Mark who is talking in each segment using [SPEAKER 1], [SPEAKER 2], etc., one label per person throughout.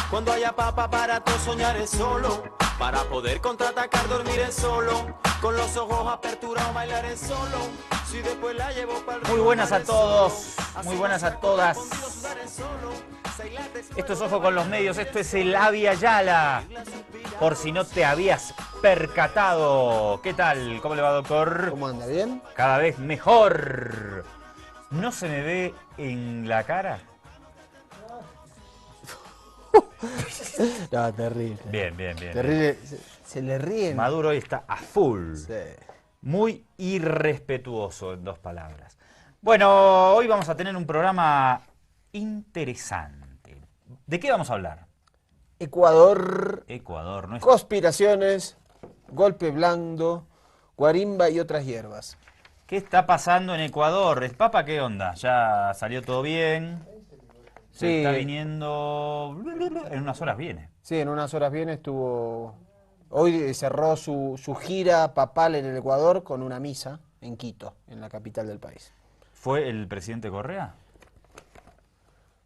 [SPEAKER 1] Cuando haya papa para tú soñar es solo. Para poder contraatacar dormir es solo. Con los ojos aperturados bailar es solo. Si después la llevo para
[SPEAKER 2] Muy buenas a todos, muy buenas a todas. Esto es Ojo con los Medios, esto es el Avia Yala. Por si no te habías percatado. ¿Qué tal? ¿Cómo le va, doctor?
[SPEAKER 3] ¿Cómo anda? ¿Bien?
[SPEAKER 2] Cada vez mejor. ¿No se me ve en la cara?
[SPEAKER 3] No, terrible.
[SPEAKER 2] Bien.
[SPEAKER 3] Terrible. Se le ríen.
[SPEAKER 2] Maduro hoy está a full.
[SPEAKER 3] Sí.
[SPEAKER 2] Muy irrespetuoso, en 2 palabras. Bueno, hoy vamos a tener un programa interesante. ¿De qué vamos a hablar?
[SPEAKER 3] Ecuador,
[SPEAKER 2] Ecuador, ¿no es?
[SPEAKER 3] conspiraciones, golpe blando, guarimba y otras hierbas.
[SPEAKER 2] ¿Qué está pasando en Ecuador? ¿El Papa qué onda? ¿Ya salió todo bien? Se
[SPEAKER 3] Sí.
[SPEAKER 2] está viniendo... En unas horas viene.
[SPEAKER 3] Sí, en unas horas bien estuvo... Hoy cerró su gira papal en el Ecuador con una misa en Quito, en la capital del país.
[SPEAKER 2] ¿Fue el presidente Correa?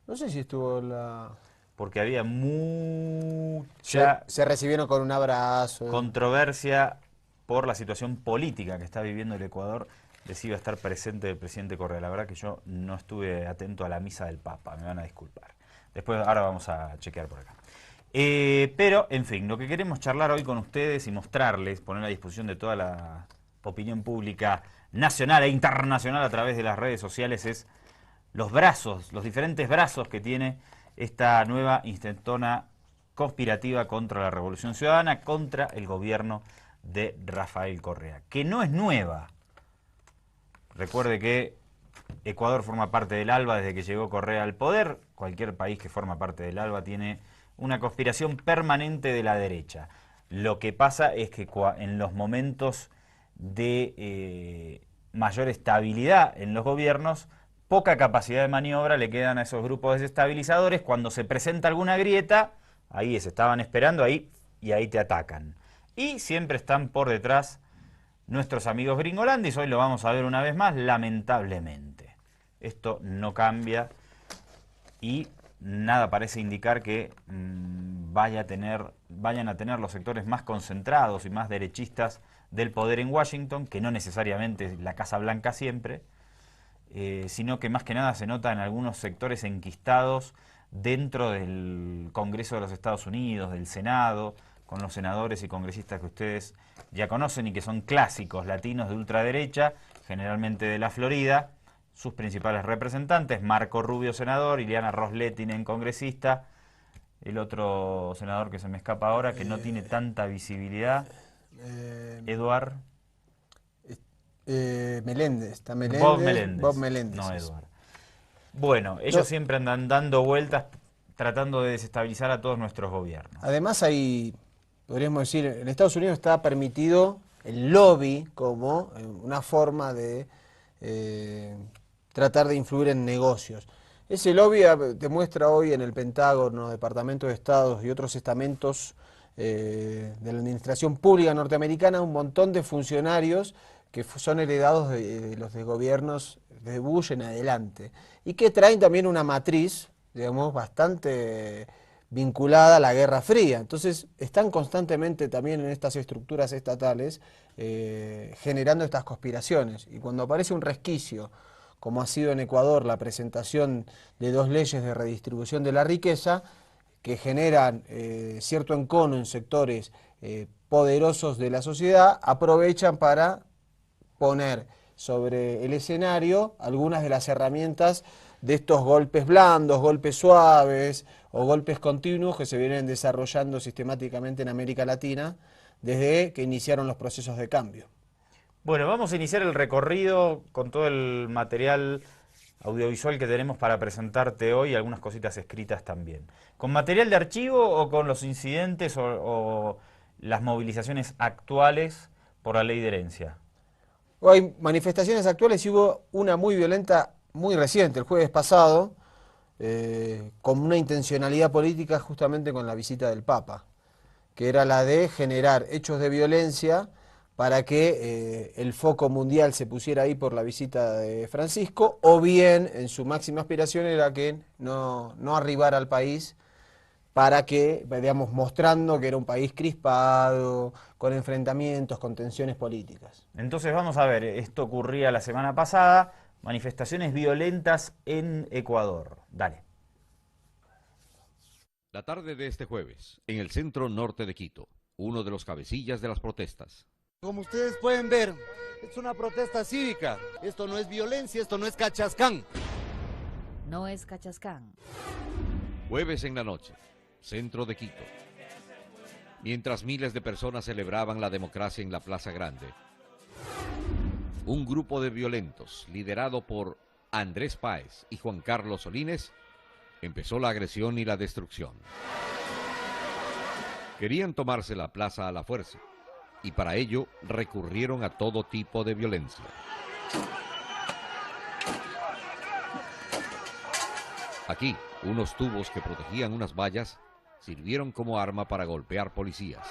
[SPEAKER 3] No sé si estuvo la...
[SPEAKER 2] Porque había mucha
[SPEAKER 3] Se recibieron con un abrazo.
[SPEAKER 2] controversia por la situación política que está viviendo el Ecuador de si iba a estar presente el presidente Correa. La verdad que yo no estuve atento a la misa del Papa, me van a disculpar. Después, ahora vamos a chequear por acá. Pero, en fin, lo que queremos charlar hoy con ustedes y mostrarles, poner a disposición de toda la opinión pública nacional e internacional a través de las redes sociales es los brazos, los diferentes brazos que tiene esta nueva intentona conspirativa contra la Revolución Ciudadana, contra el gobierno de Rafael Correa, que no es nueva. Recuerde que Ecuador forma parte del ALBA desde que llegó Correa al poder. Cualquier país que forma parte del ALBA tiene una conspiración permanente de la derecha. Lo que pasa es que en los momentos de mayor estabilidad en los gobiernos, poca capacidad de maniobra le quedan a esos grupos desestabilizadores. Cuando se presenta alguna grieta, ahí se estaban esperando, ahí te atacan. Y siempre están por detrás nuestros amigos gringolandis. Hoy lo vamos a ver una vez más, lamentablemente. Esto no cambia y nada parece indicar que vayan a tener los sectores más concentrados y más derechistas del poder en Washington, que no necesariamente la Casa Blanca siempre, sino que más que nada se nota en algunos sectores enquistados dentro del Congreso de los Estados Unidos, del Senado, con los senadores y congresistas que ustedes ya conocen y que son clásicos latinos de ultraderecha, generalmente de la Florida. Sus principales representantes, Marco Rubio, senador, Ileana Ros-Lehtinen, congresista, el otro senador que se me escapa ahora, que no tiene tanta visibilidad, Eduard
[SPEAKER 3] Meléndez, está Meléndez.
[SPEAKER 2] Bob Meléndez. No,
[SPEAKER 3] es.
[SPEAKER 2] Eduard. Bueno, ellos siempre andan dando vueltas tratando de desestabilizar a todos nuestros gobiernos.
[SPEAKER 3] Además hay, podríamos decir, en Estados Unidos está permitido el lobby como una forma de tratar de influir en negocios. Ese lobby demuestra hoy en el Pentágono, Departamento de Estado y otros estamentos de la administración pública norteamericana un montón de funcionarios que son heredados de los de gobiernos de Bush en adelante y que traen también una matriz, digamos, bastante vinculada a la Guerra Fría. Entonces están constantemente también en estas estructuras estatales generando estas conspiraciones. Y cuando aparece un resquicio, como ha sido en Ecuador la presentación de 2 leyes de redistribución de la riqueza, que generan cierto encono en sectores poderosos de la sociedad, aprovechan para poner sobre el escenario algunas de las herramientas de estos golpes blandos, golpes suaves o golpes continuos que se vienen desarrollando sistemáticamente en América Latina desde que iniciaron los procesos de cambio.
[SPEAKER 2] Bueno, vamos a iniciar el recorrido con todo el material audiovisual que tenemos para presentarte hoy, algunas cositas escritas también. ¿Con material de archivo o con los incidentes o las movilizaciones actuales por la ley de herencia?
[SPEAKER 3] Hay manifestaciones actuales y hubo una muy violenta, muy reciente, el jueves pasado, con una intencionalidad política justamente con la visita del Papa, que era la de generar hechos de violencia para que el foco mundial se pusiera ahí por la visita de Francisco, o bien en su máxima aspiración era que no arribara al país para que, digamos, mostrando que era un país crispado, con enfrentamientos, con tensiones políticas.
[SPEAKER 2] Entonces vamos a ver, esto ocurría la semana pasada, manifestaciones violentas en Ecuador. Dale.
[SPEAKER 4] La tarde de este jueves, en el centro norte de Quito, uno de los cabecillas de las protestas.
[SPEAKER 5] Como ustedes pueden ver, es una protesta cívica. Esto no es violencia, esto no es cachascán.
[SPEAKER 6] No es cachascán.
[SPEAKER 4] Jueves en la noche, centro de Quito. Mientras miles de personas celebraban la democracia en la Plaza Grande, un grupo de violentos, liderado por Andrés Páez y Juan Carlos Solines, empezó la agresión y la destrucción. Querían tomarse la plaza a la fuerza, y para ello recurrieron a todo tipo de violencia. Aquí, unos tubos que protegían unas vallas sirvieron como arma para golpear policías.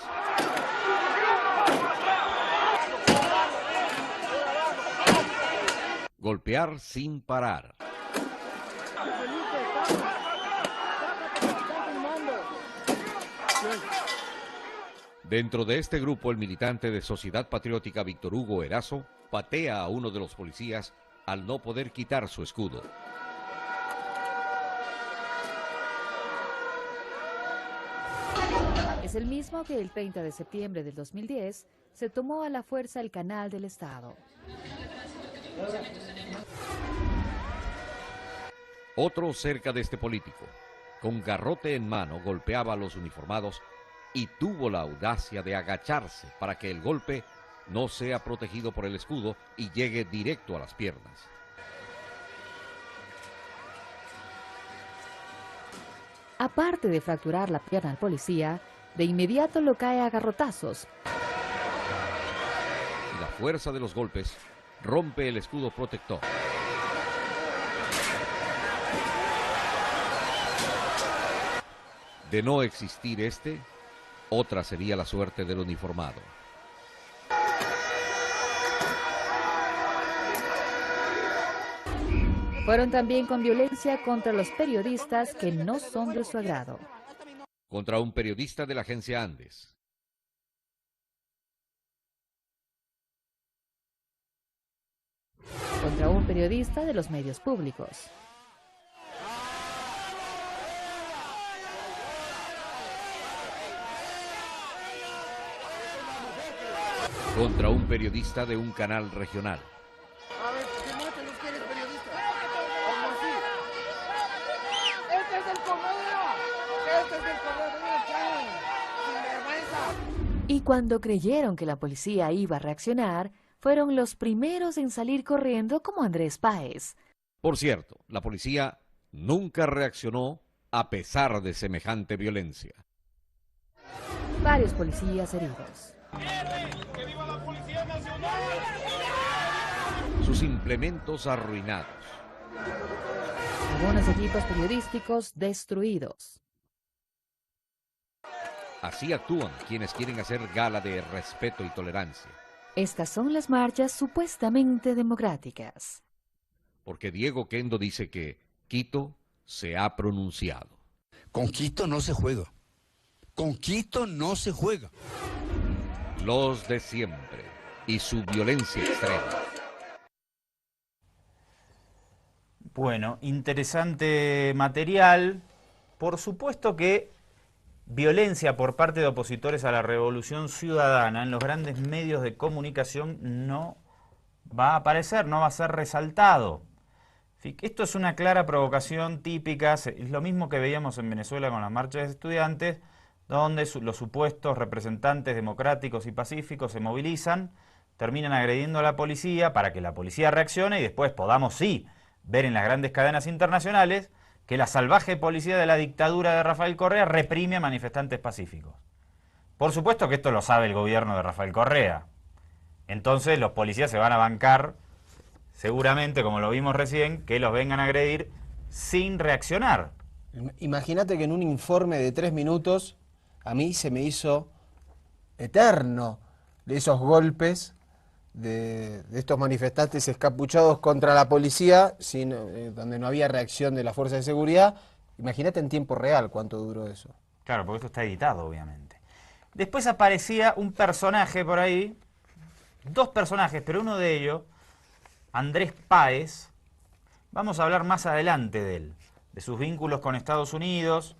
[SPEAKER 4] Golpear sin parar. Dentro de este grupo, el militante de Sociedad Patriótica Víctor Hugo Erazo patea a uno de los policías al no poder quitar su escudo.
[SPEAKER 6] Es el mismo que el 30 de septiembre del 2010 se tomó a la fuerza el Canal del Estado.
[SPEAKER 4] Otro cerca de este político, con garrote en mano, golpeaba a los uniformados y tuvo la audacia de agacharse para que el golpe no sea protegido por el escudo y llegue directo a las piernas.
[SPEAKER 6] Aparte de fracturar la pierna al policía, de inmediato lo cae a garrotazos.
[SPEAKER 4] Y la fuerza de los golpes rompe el escudo protector. De no existir este, otra sería la suerte del uniformado.
[SPEAKER 6] Fueron también con violencia contra los periodistas que no son de su agrado.
[SPEAKER 4] Contra un periodista de la agencia Andes.
[SPEAKER 6] Contra un periodista de los medios públicos.
[SPEAKER 4] Contra un periodista de un canal regional.
[SPEAKER 5] A ver, demuéstrenos que eres periodista. ¿Cómo así? ¡Este es el correo! ¡Este es el correo! ¡Sin vergüenza!
[SPEAKER 6] Y cuando creyeron que la policía iba a reaccionar, fueron los primeros en salir corriendo como Andrés Páez.
[SPEAKER 4] Por cierto, la policía nunca reaccionó a pesar de semejante violencia.
[SPEAKER 6] Varios policías heridos.
[SPEAKER 5] ¡Que viva la Policía Nacional!
[SPEAKER 4] Sus implementos arruinados.
[SPEAKER 6] Algunos equipos periodísticos destruidos.
[SPEAKER 4] Así actúan quienes quieren hacer gala de respeto y tolerancia.
[SPEAKER 6] Estas son las marchas supuestamente democráticas.
[SPEAKER 4] Porque Diego Kendo dice que Quito se ha pronunciado.
[SPEAKER 7] Con Quito no se juega. Con Quito no se juega.
[SPEAKER 4] Los de siempre y su violencia extrema.
[SPEAKER 2] Bueno, interesante material. Por supuesto que violencia por parte de opositores a la revolución ciudadana en los grandes medios de comunicación no va a aparecer, no va a ser resaltado. Esto es una clara provocación típica, es lo mismo que veíamos en Venezuela con las marchas de estudiantes, donde los supuestos representantes democráticos y pacíficos se movilizan, terminan agrediendo a la policía para que la policía reaccione y después podamos, sí, ver en las grandes cadenas internacionales que la salvaje policía de la dictadura de Rafael Correa reprime a manifestantes pacíficos. Por supuesto que esto lo sabe el gobierno de Rafael Correa. Entonces los policías se van a bancar, seguramente, como lo vimos recién, que los vengan a agredir sin reaccionar.
[SPEAKER 3] Imagínate que en un informe de 3 minutos a mí se me hizo eterno de esos golpes de estos manifestantes escapuchados contra la policía, donde no había reacción de la fuerza de seguridad. Imagínate en tiempo real cuánto duró eso.
[SPEAKER 2] Claro, porque esto está editado, obviamente. Después aparecía un personaje por ahí, dos personajes, pero uno de ellos, Andrés Páez, vamos a hablar más adelante de él, de sus vínculos con Estados Unidos,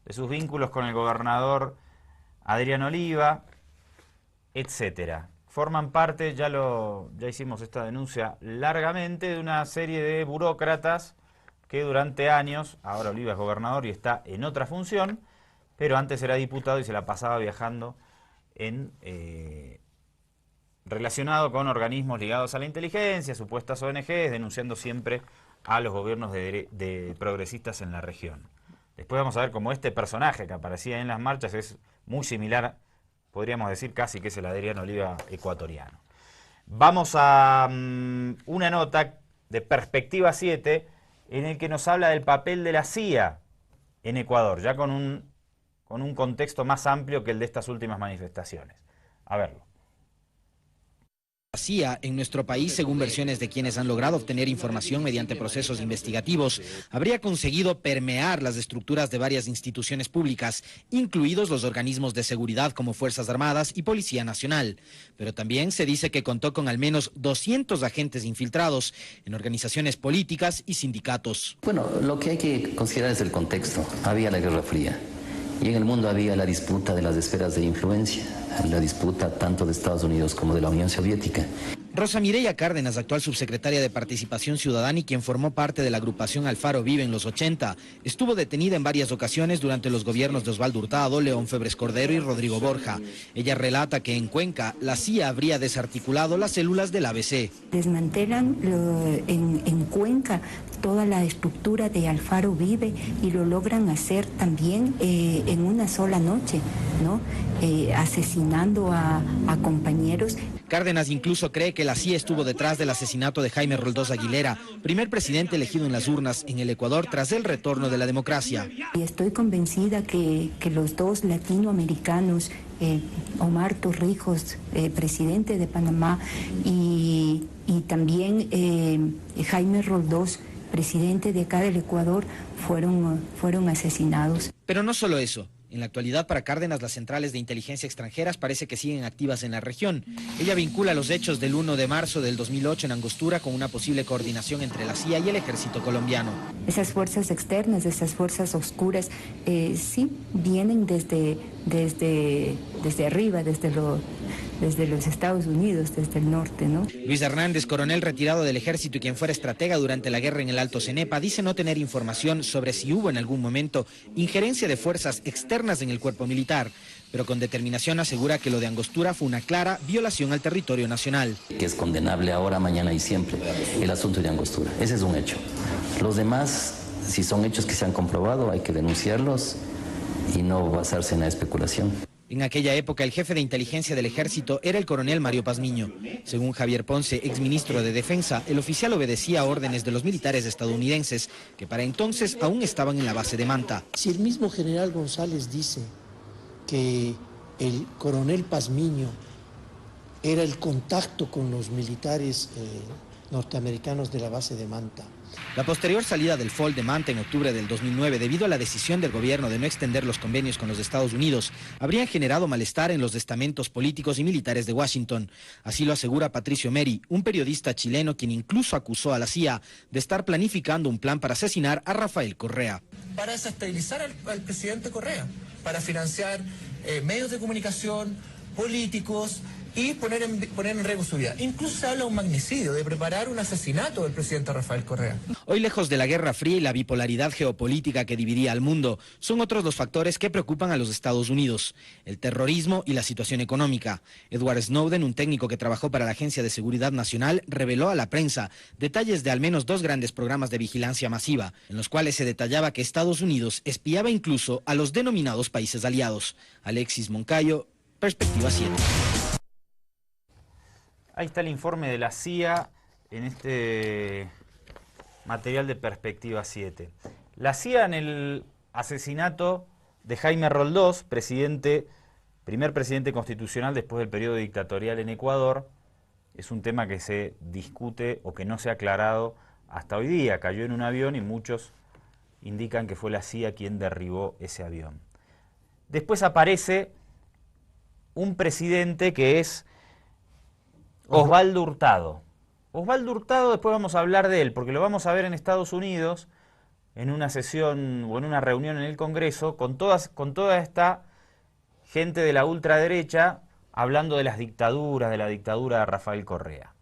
[SPEAKER 2] de sus vínculos con el gobernador Adrián Oliva, etcétera. Forman parte, ya hicimos esta denuncia largamente, de una serie de burócratas que durante años, ahora Oliva es gobernador y está en otra función, pero antes era diputado y se la pasaba viajando relacionado con organismos ligados a la inteligencia, supuestas ONGs, denunciando siempre a los gobiernos de progresistas en la región. Después vamos a ver cómo este personaje que aparecía en las marchas es muy similar, podríamos decir casi que es el Adrián Oliva ecuatoriano. Vamos a una nota de Perspectiva 7 en el que nos habla del papel de la CIA en Ecuador, ya con un contexto más amplio que el de estas últimas manifestaciones. A verlo.
[SPEAKER 8] La CIA en nuestro país, según versiones de quienes han logrado obtener información mediante procesos investigativos, habría conseguido permear las estructuras de varias instituciones públicas, incluidos los organismos de seguridad como Fuerzas Armadas y Policía Nacional. Pero también se dice que contó con al menos 200 agentes infiltrados en organizaciones políticas y sindicatos.
[SPEAKER 9] Bueno, lo que hay que considerar es el contexto. Había la Guerra Fría y en el mundo había la disputa de las esferas de influencia, la disputa tanto de Estados Unidos como de la Unión Soviética.
[SPEAKER 8] Rosa Mireya Cárdenas, actual subsecretaria de Participación Ciudadana y quien formó parte de la agrupación Alfaro Vive en los 80, estuvo detenida en varias ocasiones durante los gobiernos de Osvaldo Hurtado, León Febres Cordero y Rodrigo Borja. Ella relata que en Cuenca la CIA habría desarticulado las células del ABC.
[SPEAKER 10] Desmantelan en Cuenca toda la estructura de Alfaro Vive y lo logran hacer también en una sola noche, ¿no? Asesinando a compañeros.
[SPEAKER 8] Cárdenas incluso cree que la CIA estuvo detrás del asesinato de Jaime Roldós Aguilera, primer presidente elegido en las urnas en el Ecuador tras el retorno de la democracia.
[SPEAKER 10] Y estoy convencida que los dos latinoamericanos, Omar Torrijos, presidente de Panamá, y también Jaime Roldós, presidente de acá del Ecuador, fueron asesinados.
[SPEAKER 8] Pero no solo eso. En la actualidad, para Cárdenas, las centrales de inteligencia extranjeras parece que siguen activas en la región. Ella vincula los hechos del 1 de marzo del 2008 en Angostura con una posible coordinación entre la CIA y el ejército colombiano.
[SPEAKER 10] Esas fuerzas externas, esas fuerzas oscuras, sí vienen desde arriba, desde los Estados Unidos, desde el norte, ¿no?
[SPEAKER 8] Luis Hernández, coronel retirado del ejército y quien fuera estratega durante la guerra en el Alto Cenepa, dice no tener información sobre si hubo en algún momento injerencia de fuerzas externas en el cuerpo militar, pero con determinación asegura que lo de Angostura fue una clara violación al territorio nacional.
[SPEAKER 9] Que es condenable ahora, mañana y siempre el asunto de Angostura. Ese es un hecho. Los demás, si son hechos que se han comprobado, hay que denunciarlos y no basarse en la especulación.
[SPEAKER 8] En aquella época, el jefe de inteligencia del ejército era el coronel Mario Pazmiño. Según Javier Ponce, exministro de Defensa, el oficial obedecía a órdenes de los militares estadounidenses, que para entonces aún estaban en la base de Manta.
[SPEAKER 11] Si el mismo general González dice que el coronel Pazmiño era el contacto con los militares norteamericanos de la base de Manta.
[SPEAKER 8] La posterior salida del FOL de Manta en octubre del 2009 debido a la decisión del gobierno de no extender los convenios con los Estados Unidos habrían generado malestar en los estamentos políticos y militares de Washington. Así lo asegura Patricio Meri, un periodista chileno quien incluso acusó a la CIA de estar planificando un plan para asesinar a Rafael Correa.
[SPEAKER 12] Para desestabilizar al presidente Correa, para financiar medios de comunicación, políticos y poner en riesgo su vida. Incluso se habla de un magnicidio, de preparar un asesinato del presidente Rafael Correa.
[SPEAKER 8] Hoy, lejos de la Guerra Fría y la bipolaridad geopolítica que dividía al mundo, son otros los factores que preocupan a los Estados Unidos: el terrorismo y la situación económica. Edward Snowden, un técnico que trabajó para la Agencia de Seguridad Nacional, reveló a la prensa detalles de al menos 2 grandes programas de vigilancia masiva, en los cuales se detallaba que Estados Unidos espiaba incluso a los denominados países aliados. Alexis Moncayo, Perspectiva 7.
[SPEAKER 2] Ahí está el informe de la CIA en este material de Perspectiva 7. La CIA en el asesinato de Jaime Roldós, primer presidente constitucional después del periodo dictatorial en Ecuador, es un tema que se discute o que no se ha aclarado hasta hoy día. Cayó en un avión y muchos indican que fue la CIA quien derribó ese avión. después aparece un presidente que es Osvaldo Hurtado. Osvaldo Hurtado, después vamos a hablar de él, porque lo vamos a ver en Estados Unidos, en una sesión o en una reunión en el Congreso, con toda esta gente de la ultraderecha hablando de las dictaduras, de la dictadura de Rafael Correa.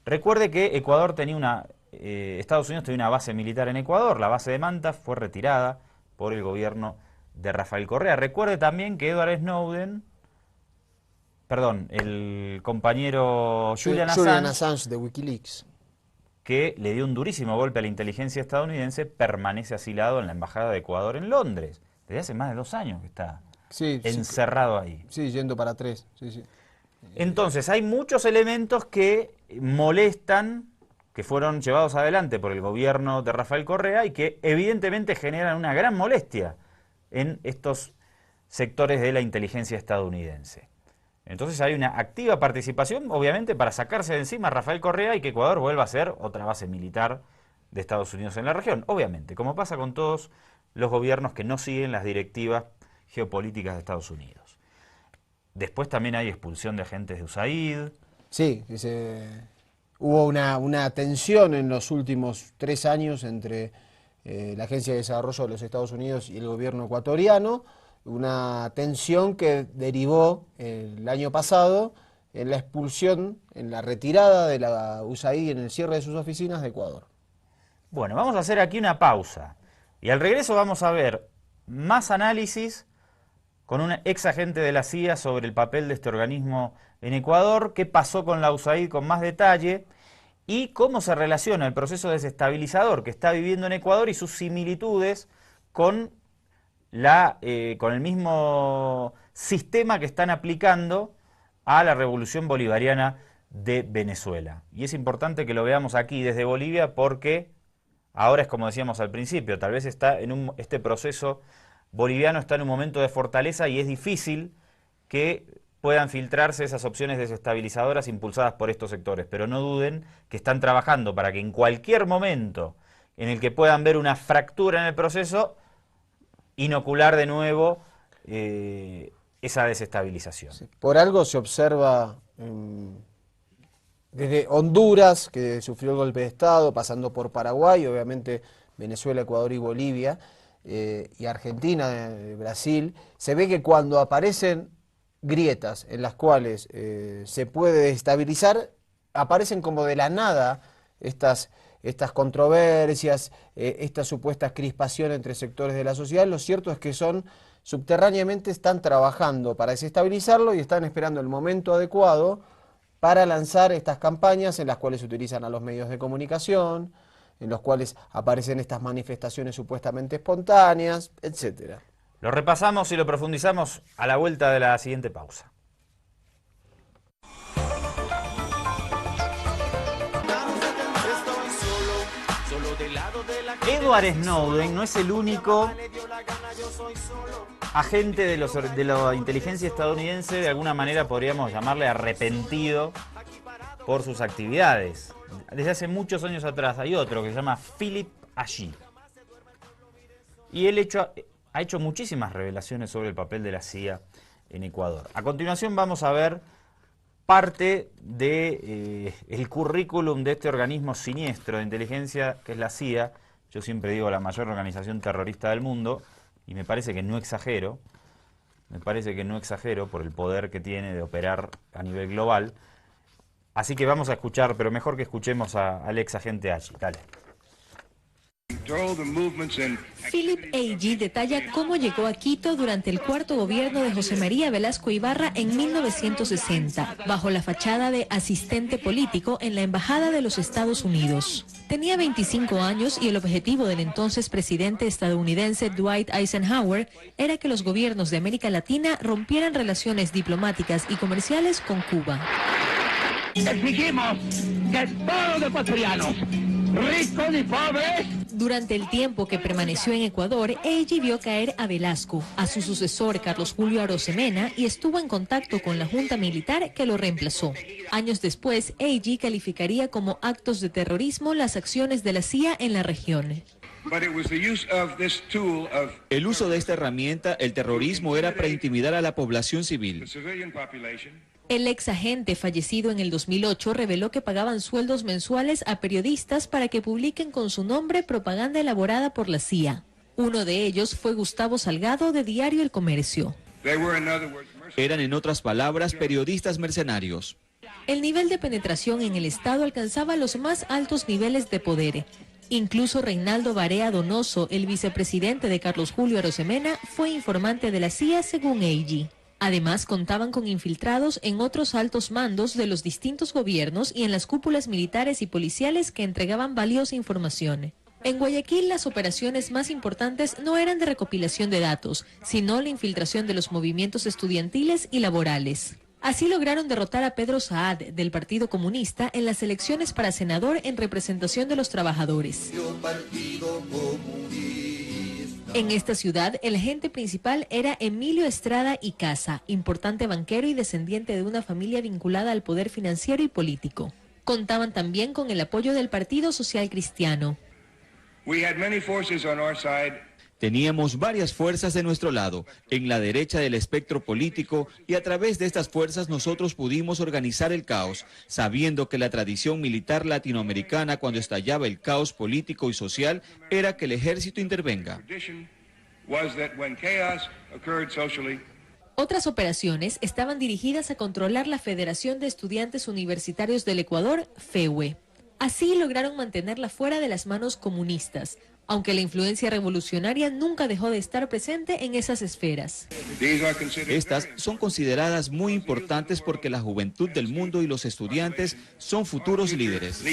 [SPEAKER 2] Recuerde que Estados Unidos tenía una base militar en Ecuador, la base de Manta fue retirada por el gobierno de Rafael Correa. Recuerde también que Edward Snowden, el compañero Julian
[SPEAKER 3] Assange de Wikileaks,
[SPEAKER 2] que le dio un durísimo golpe a la inteligencia estadounidense, permanece asilado en la Embajada de Ecuador en Londres. Desde hace más de 2 años que está encerrado ahí.
[SPEAKER 3] Sí, yendo para 3. Sí.
[SPEAKER 2] Entonces, hay muchos elementos que molestan, que fueron llevados adelante por el gobierno de Rafael Correa y que evidentemente generan una gran molestia en estos sectores de la inteligencia estadounidense. Entonces hay una activa participación, obviamente, para sacarse de encima a Rafael Correa y que Ecuador vuelva a ser otra base militar de Estados Unidos en la región. Obviamente, como pasa con todos los gobiernos que no siguen las directivas geopolíticas de Estados Unidos. Después también hay expulsión de agentes de USAID.
[SPEAKER 3] Sí, hubo una tensión en los últimos 3 años entre la Agencia de Desarrollo de los Estados Unidos y el gobierno ecuatoriano. Una tensión que derivó el año pasado en la expulsión, en la retirada de la USAID en el cierre de sus oficinas de Ecuador.
[SPEAKER 2] Bueno, vamos a hacer aquí una pausa y al regreso vamos a ver más análisis con un ex agente de la CIA sobre el papel de este organismo en Ecuador, qué pasó con la USAID con más detalle y cómo se relaciona el proceso desestabilizador que está viviendo en Ecuador y sus similitudes con el mismo sistema que están aplicando a la revolución bolivariana de Venezuela. Y es importante que lo veamos aquí desde Bolivia porque ahora es como decíamos al principio, tal vez este proceso boliviano está en un momento de fortaleza y es difícil que puedan filtrarse esas opciones desestabilizadoras impulsadas por estos sectores, pero no duden que están trabajando para que en cualquier momento en el que puedan ver una fractura en el proceso, inocular de nuevo esa desestabilización.
[SPEAKER 3] Sí, por algo se observa desde Honduras, que sufrió el golpe de Estado, pasando por Paraguay, obviamente Venezuela, Ecuador y Bolivia, y Argentina, Brasil, se ve que cuando aparecen grietas en las cuales se puede desestabilizar, aparecen como de la nada estas controversias, estas supuestas crispaciones entre sectores de la sociedad. Lo cierto es que subterráneamente están trabajando para desestabilizarlo y están esperando el momento adecuado para lanzar estas campañas en las cuales se utilizan a los medios de comunicación, en los cuales aparecen estas manifestaciones supuestamente espontáneas, etc.
[SPEAKER 2] Lo repasamos y lo profundizamos a la vuelta de la siguiente pausa. Edward Snowden no es el único agente de la inteligencia estadounidense, de alguna manera podríamos llamarle arrepentido por sus actividades. Desde hace muchos años atrás hay otro que se llama Philip Agee. Y él ha hecho muchísimas revelaciones sobre el papel de la CIA en Ecuador. A continuación vamos a ver parte del currículum de este organismo siniestro de inteligencia que es la CIA. Yo siempre digo la mayor organización terrorista del mundo y me parece que no exagero. Por el poder que tiene de operar a nivel global. Así que vamos a escuchar, pero mejor que escuchemos al ex agente Agee. Dale.
[SPEAKER 13] Philip Agee detalla cómo llegó a Quito durante el cuarto gobierno de José María Velasco Ibarra en 1960, bajo la fachada de asistente político en la Embajada de los Estados Unidos. Tenía 25 años y el objetivo del entonces presidente estadounidense Dwight Eisenhower era que los gobiernos de América Latina rompieran relaciones diplomáticas y comerciales con Cuba.
[SPEAKER 14] Exigimos que todos los ecuatorianos, ricos y pobres.
[SPEAKER 13] Durante el tiempo que permaneció en Ecuador, Agee vio caer a Velasco, a su sucesor Carlos Julio Arosemena, y estuvo en contacto con la junta militar que lo reemplazó. Años después, Agee calificaría como actos de terrorismo las acciones de la CIA en la región.
[SPEAKER 15] El uso de esta herramienta, el terrorismo, era para intimidar a la población civil.
[SPEAKER 13] El ex agente fallecido en el 2008 reveló que pagaban sueldos mensuales a periodistas para que publiquen con su nombre propaganda elaborada por la CIA. Uno de ellos fue Gustavo Salgado, de Diario El Comercio.
[SPEAKER 15] Eran, en otras palabras, periodistas mercenarios.
[SPEAKER 13] El nivel de penetración en el Estado alcanzaba los más altos niveles de poder. Incluso Reinaldo Barea Donoso, el vicepresidente de Carlos Julio Arosemena, fue informante de la CIA según Agee. Además, contaban con infiltrados en otros altos mandos de los distintos gobiernos y en las cúpulas militares y policiales que entregaban valiosa información. En Guayaquil, las operaciones más importantes no eran de recopilación de datos, sino la infiltración de los movimientos estudiantiles y laborales. Así lograron derrotar a Pedro Saad, del Partido Comunista, en las elecciones para senador en representación de los trabajadores. En esta ciudad, el agente principal era Emilio Estrada y Casa, importante banquero y descendiente de una familia vinculada al poder financiero y político. Contaban también con el apoyo del Partido Social Cristiano.
[SPEAKER 15] Teníamos varias fuerzas de nuestro lado, en la derecha del espectro político, y a través de estas fuerzas nosotros pudimos organizar el caos, sabiendo que la tradición militar latinoamericana cuando estallaba el caos político y social era que el ejército intervenga.
[SPEAKER 13] Otras operaciones estaban dirigidas a controlar la Federación de Estudiantes Universitarios del Ecuador, FEUE. Así lograron mantenerla fuera de las manos comunistas, aunque la influencia revolucionaria nunca dejó de estar presente en esas esferas.
[SPEAKER 15] Estas son consideradas muy importantes porque la juventud del mundo y los estudiantes son futuros líderes.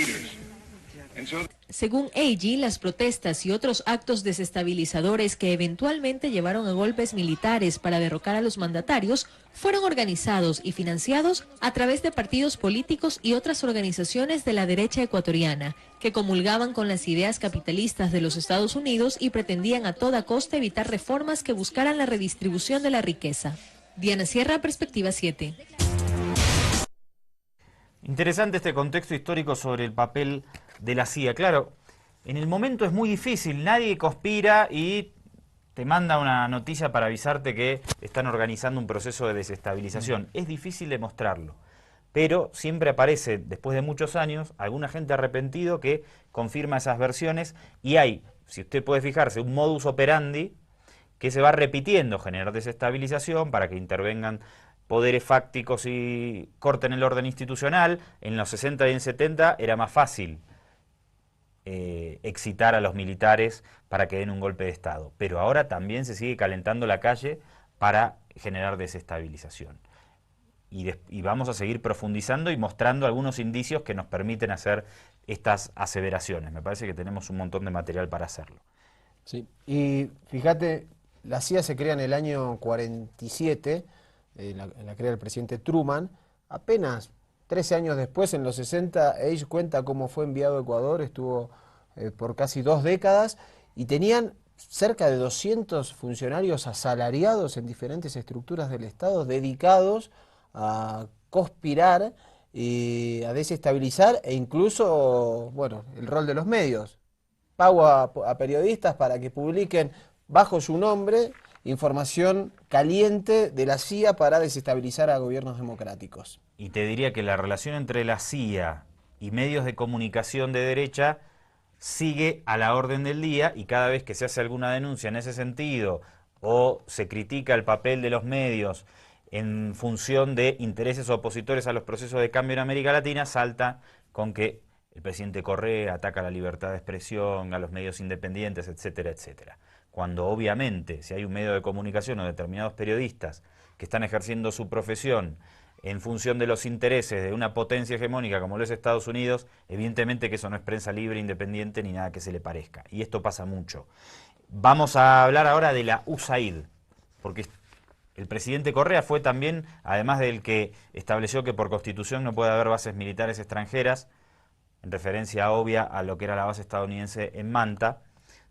[SPEAKER 13] Según Agee, las protestas y otros actos desestabilizadores que eventualmente llevaron a golpes militares para derrocar a los mandatarios fueron organizados y financiados a través de partidos políticos y otras organizaciones de la derecha ecuatoriana, que comulgaban con las ideas capitalistas de los Estados Unidos y pretendían a toda costa evitar reformas que buscaran la redistribución de la riqueza. Diana Sierra, Perspectiva 7.
[SPEAKER 2] Interesante este contexto histórico sobre el papel de la CIA. Claro, en el momento es muy difícil, nadie conspira y te manda una noticia para avisarte que están organizando un proceso de desestabilización. Es difícil demostrarlo, pero siempre aparece, después de muchos años, algún agente arrepentido que confirma esas versiones y hay, si usted puede fijarse, un modus operandi que se va repitiendo, generar desestabilización para que intervengan poderes fácticos y corten el orden institucional. En los 60 y en 70 era más fácil excitar a los militares para que den un golpe de Estado. Pero ahora también se sigue calentando la calle para generar desestabilización. Y vamos a seguir profundizando y mostrando algunos indicios que nos permiten hacer estas aseveraciones. Me parece que tenemos un montón de material para hacerlo.
[SPEAKER 3] Sí, y fíjate, la CIA se crea en el año 47, la crea el presidente Truman. Apenas 13 años después, en los 60, Agee cuenta cómo fue enviado a Ecuador, estuvo por casi 2 décadas, y tenían cerca de 200 funcionarios asalariados en diferentes estructuras del Estado, dedicados a conspirar, a desestabilizar, e incluso, bueno, el rol de los medios. Pago a periodistas para que publiquen bajo su nombre información caliente de la CIA para desestabilizar a gobiernos democráticos.
[SPEAKER 2] Y te diría que la relación entre la CIA y medios de comunicación de derecha sigue a la orden del día, y cada vez que se hace alguna denuncia en ese sentido o se critica el papel de los medios en función de intereses opositores a los procesos de cambio en América Latina, salta con que el presidente Correa ataca la libertad de expresión, a los medios independientes, etcétera, etcétera. Cuando obviamente, si hay un medio de comunicación o determinados periodistas que están ejerciendo su profesión en función de los intereses de una potencia hegemónica como lo es Estados Unidos, evidentemente que eso no es prensa libre, independiente, ni nada que se le parezca. Y esto pasa mucho. Vamos a hablar ahora de la USAID, porque el presidente Correa fue también, además del que estableció que por constitución no puede haber bases militares extranjeras, en referencia obvia a lo que era la base estadounidense en Manta,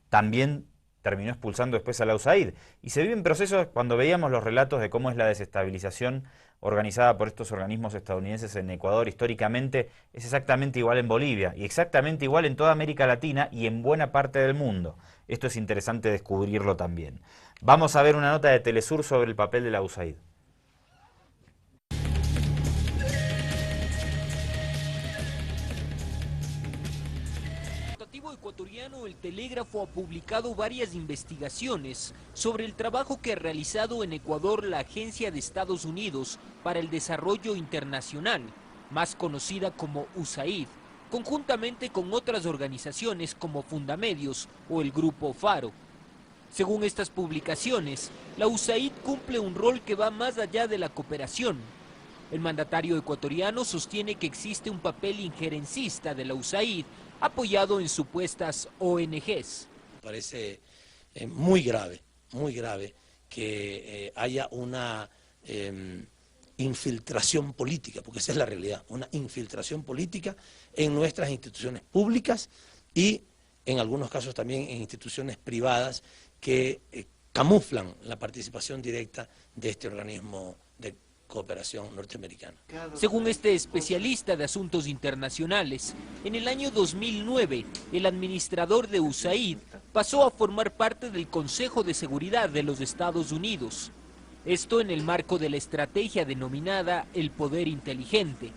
[SPEAKER 2] también terminó expulsando después a la USAID. Y se viven procesos cuando veíamos los relatos de cómo es la desestabilización organizada por estos organismos estadounidenses en Ecuador. Históricamente es exactamente igual en Bolivia y exactamente igual en toda América Latina y en buena parte del mundo. Esto es interesante descubrirlo también. Vamos a ver una nota de Telesur sobre el papel de la USAID.
[SPEAKER 16] Ecuatoriano, El Telégrafo ha publicado varias investigaciones sobre el trabajo que ha realizado en Ecuador la Agencia de Estados Unidos para el Desarrollo Internacional, más conocida como USAID, conjuntamente con otras organizaciones como Fundamedios o el Grupo Faro. Según estas publicaciones, la USAID cumple un rol que va más allá de la cooperación. El mandatario ecuatoriano sostiene que existe un papel injerencista de la USAID apoyado en supuestas ONGs.
[SPEAKER 17] Parece muy grave que haya una infiltración política, porque esa es la realidad, una infiltración política en nuestras instituciones públicas y en algunos casos también en instituciones privadas que camuflan la participación directa de este organismo de cooperación norteamericana.
[SPEAKER 16] Según este especialista de asuntos internacionales, en el año 2009, el administrador de USAID pasó a formar parte del Consejo de Seguridad de los Estados Unidos. Esto en el marco de la estrategia denominada el poder inteligente.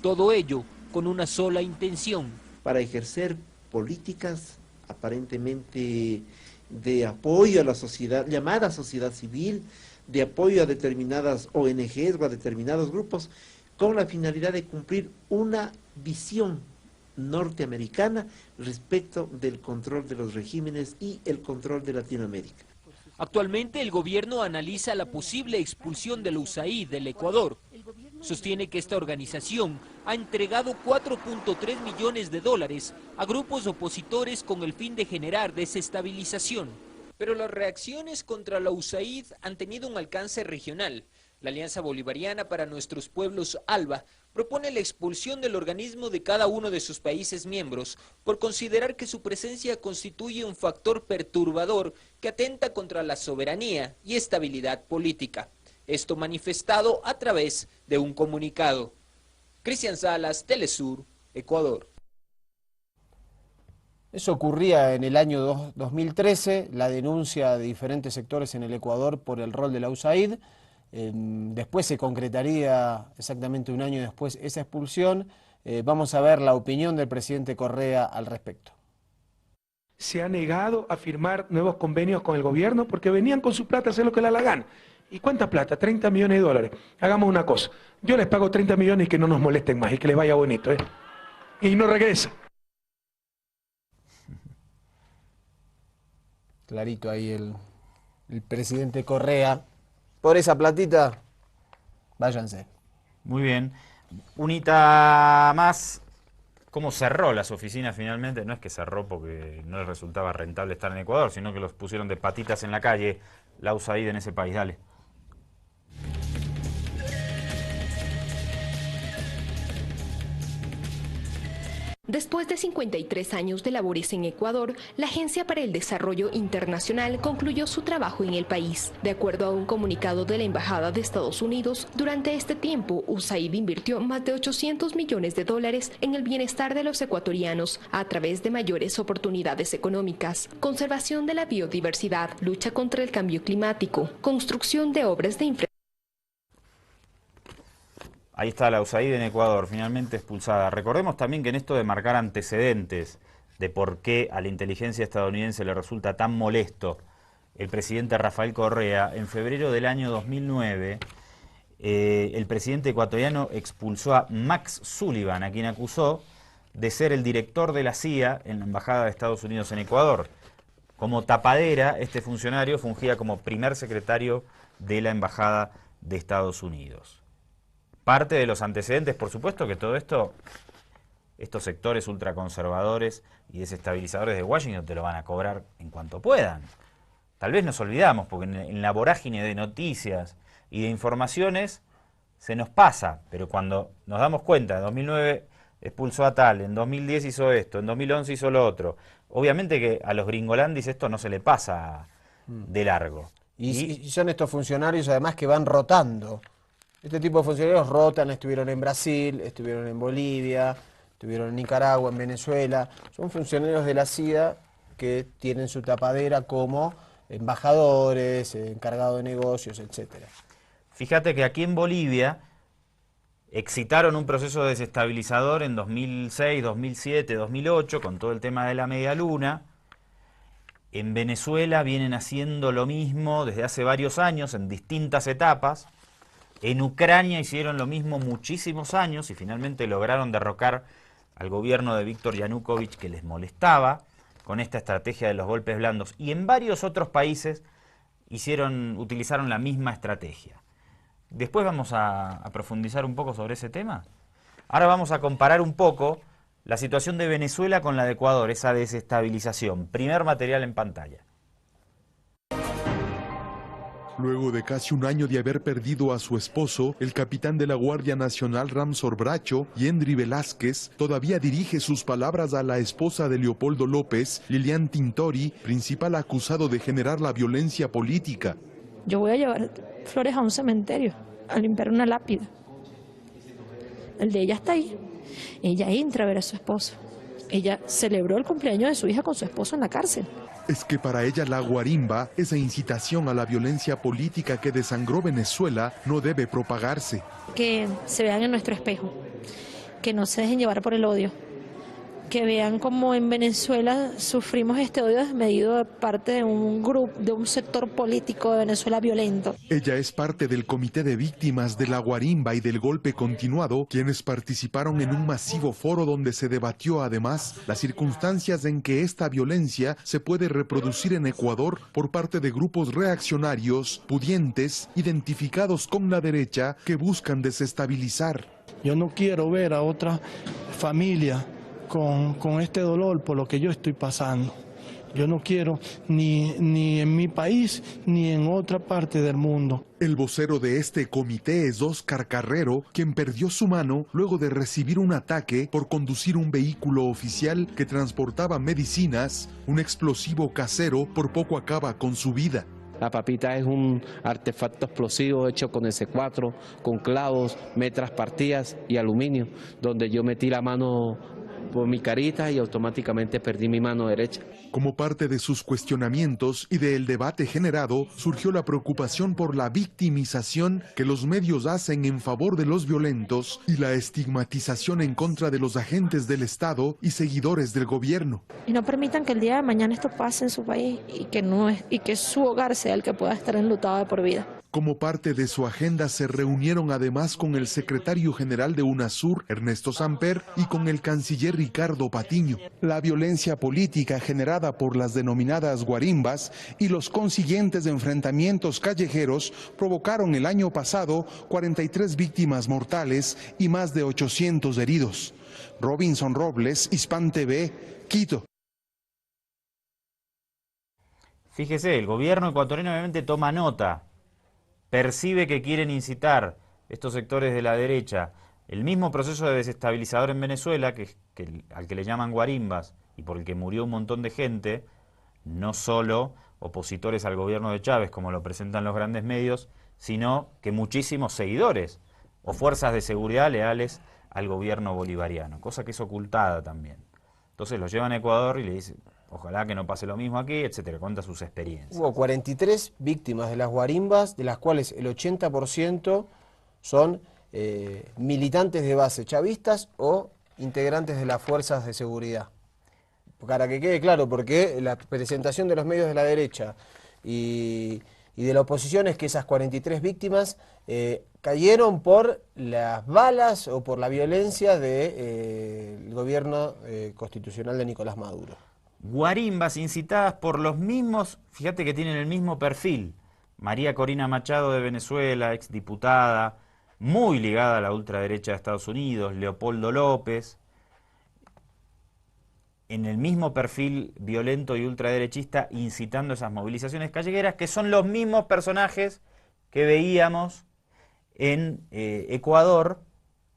[SPEAKER 16] Todo ello con una sola intención.
[SPEAKER 18] Para ejercer políticas aparentemente de apoyo a la sociedad, llamada sociedad civil, de apoyo a determinadas ONGs o a determinados grupos, con la finalidad de cumplir una visión norteamericana respecto del control de los regímenes y el control de Latinoamérica.
[SPEAKER 16] Actualmente el gobierno analiza la posible expulsión de la USAID del Ecuador. Sostiene que esta organización ha entregado 4.3 millones de dólares a grupos opositores con el fin de generar desestabilización. Pero las reacciones contra la USAID han tenido un alcance regional. La Alianza Bolivariana para Nuestros Pueblos, ALBA, propone la expulsión del organismo de cada uno de sus países miembros por considerar que su presencia constituye un factor perturbador que atenta contra la soberanía y estabilidad política. Esto manifestado a través de un comunicado. Cristian Salas, Telesur, Ecuador.
[SPEAKER 3] Eso ocurría en el año 2013, la denuncia de diferentes sectores en el Ecuador por el rol de la USAID. Después se concretaría exactamente un año después esa expulsión. Vamos a ver la opinión del presidente Correa al respecto.
[SPEAKER 19] Se ha negado a firmar nuevos convenios con el gobierno porque venían con su plata a hacer lo que les da la gana. ¿Y cuánta plata? 30 millones de dólares. Hagamos una cosa, yo les pago 30 millones y que no nos molesten más y que les vaya bonito, ¿eh? Y no regresa.
[SPEAKER 3] Clarito ahí el presidente Correa. Por esa platita, váyanse.
[SPEAKER 2] Muy bien. Unita más. ¿Cómo cerró las oficinas finalmente? No es que cerró porque no les resultaba rentable estar en Ecuador, sino que los pusieron de patitas en la calle, la USAID en ese país. Dale.
[SPEAKER 20] Después de 53 años de labores en Ecuador, la Agencia para el Desarrollo Internacional concluyó su trabajo en el país. De acuerdo a un comunicado de la Embajada de Estados Unidos, durante este tiempo, USAID invirtió más de 800 millones de dólares en el bienestar de los ecuatorianos a través de mayores oportunidades económicas, conservación de la biodiversidad, lucha contra el cambio climático, construcción de obras de infraestructura.
[SPEAKER 2] Ahí está la USAID en Ecuador, finalmente expulsada. Recordemos también que en esto de marcar antecedentes de por qué a la inteligencia estadounidense le resulta tan molesto el presidente Rafael Correa, en febrero del año 2009, el presidente ecuatoriano expulsó a Max Sullivan, a quien acusó de ser el director de la CIA en la Embajada de Estados Unidos en Ecuador. Como tapadera, este funcionario fungía como primer secretario de la Embajada de Estados Unidos. Parte de los antecedentes, por supuesto, que todo esto, estos sectores ultraconservadores y desestabilizadores de Washington te lo van a cobrar en cuanto puedan. Tal vez nos olvidamos, porque en la vorágine de noticias y de informaciones se nos pasa, pero cuando nos damos cuenta, en 2009 expulsó a tal, en 2010 hizo esto, en 2011 hizo lo otro, obviamente que a los gringolandis esto no se le pasa de largo.
[SPEAKER 3] Y son estos funcionarios además que van rotando. Este tipo de funcionarios rotan, estuvieron en Brasil, estuvieron en Bolivia, estuvieron en Nicaragua, en Venezuela. Son funcionarios de la CIA que tienen su tapadera como embajadores, encargados de negocios, etcétera.
[SPEAKER 2] Fíjate que aquí en Bolivia excitaron un proceso desestabilizador en 2006, 2007, 2008 con todo el tema de la media luna. En Venezuela vienen haciendo lo mismo desde hace varios años en distintas etapas. En Ucrania hicieron lo mismo muchísimos años y finalmente lograron derrocar al gobierno de Víctor Yanukovych, que les molestaba con esta estrategia de los golpes blandos. Y en varios otros países utilizaron la misma estrategia. Después vamos a profundizar un poco sobre ese tema. Ahora vamos a comparar un poco la situación de Venezuela con la de Ecuador, esa desestabilización. Primer material en pantalla.
[SPEAKER 21] Luego de casi un año de haber perdido a su esposo, el capitán de la Guardia Nacional Ramsor Bracho, Yendri Velázquez, todavía dirige sus palabras a la esposa de Leopoldo López, Lilian Tintori, principal acusado de generar la violencia política.
[SPEAKER 22] Yo voy a llevar flores a un cementerio, a limpiar una lápida. El de ella está ahí. Ella entra a ver a su esposo. Ella celebró el cumpleaños de su hija con su esposo en la cárcel.
[SPEAKER 21] Es que para ella la guarimba, esa incitación a la violencia política que desangró Venezuela, no debe propagarse.
[SPEAKER 22] Que se vean en nuestro espejo, que no se dejen llevar por el odio, que vean como en Venezuela sufrimos este odio desmedido de parte de un grupo, de un sector político de Venezuela violento.
[SPEAKER 21] Ella es parte del comité de víctimas de la guarimba y del golpe continuado, quienes participaron en un masivo foro donde se debatió además las circunstancias en que esta violencia se puede reproducir en Ecuador por parte de grupos reaccionarios, pudientes, identificados con la derecha, que buscan desestabilizar.
[SPEAKER 11] Yo no quiero ver a otra familia con este dolor por lo que yo estoy pasando. Yo no quiero ni en mi país ni en otra parte del mundo.
[SPEAKER 21] El vocero de este comité es Óscar Carrero, quien perdió su mano luego de recibir un ataque por conducir un vehículo oficial que transportaba medicinas. Un explosivo casero por poco acaba con su vida.
[SPEAKER 23] La papita es un artefacto explosivo hecho con S4, con clavos, metras partidas y aluminio, donde yo metí la mano por mi carita y automáticamente perdí mi mano derecha.
[SPEAKER 21] Como parte de sus cuestionamientos y del debate generado, surgió la preocupación por la victimización que los medios hacen en favor de los violentos y la estigmatización en contra de los agentes del Estado y seguidores del gobierno.
[SPEAKER 22] Y no permitan que el día de mañana esto pase en su país y que su hogar sea el que pueda estar enlutado de por vida.
[SPEAKER 21] Como parte de su agenda se reunieron además con el secretario general de UNASUR, Ernesto Samper, y con el canciller Ricardo Patiño. La violencia política generada por las denominadas guarimbas y los consiguientes enfrentamientos callejeros provocaron el año pasado 43 víctimas mortales y más de 800 heridos. Robinson Robles, Hispan TV, Quito.
[SPEAKER 2] Fíjese, el gobierno ecuatoriano obviamente toma nota, percibe que quieren incitar estos sectores de la derecha el mismo proceso de desestabilizador en Venezuela, al que le llaman guarimbas y por el que murió un montón de gente, no solo opositores al gobierno de Chávez, como lo presentan los grandes medios, sino que muchísimos seguidores o fuerzas de seguridad leales al gobierno bolivariano, cosa que es ocultada también. Entonces los llevan a Ecuador y le dicen, ojalá que no pase lo mismo aquí, etcétera, cuenta sus experiencias.
[SPEAKER 3] Hubo 43 víctimas de las guarimbas, de las cuales el 80% son militantes de base chavistas o integrantes de las fuerzas de seguridad. Para que quede claro, porque la presentación de los medios de la derecha y de la oposición es que esas 43 víctimas cayeron por las balas o por la violencia del gobierno constitucional de Nicolás Maduro.
[SPEAKER 2] Guarimbas incitadas por los mismos, fíjate que tienen el mismo perfil. María Corina Machado de Venezuela, exdiputada, muy ligada a la ultraderecha de Estados Unidos, Leopoldo López, en el mismo perfil violento y ultraderechista, incitando esas movilizaciones callejeras, que son los mismos personajes que veíamos en Ecuador,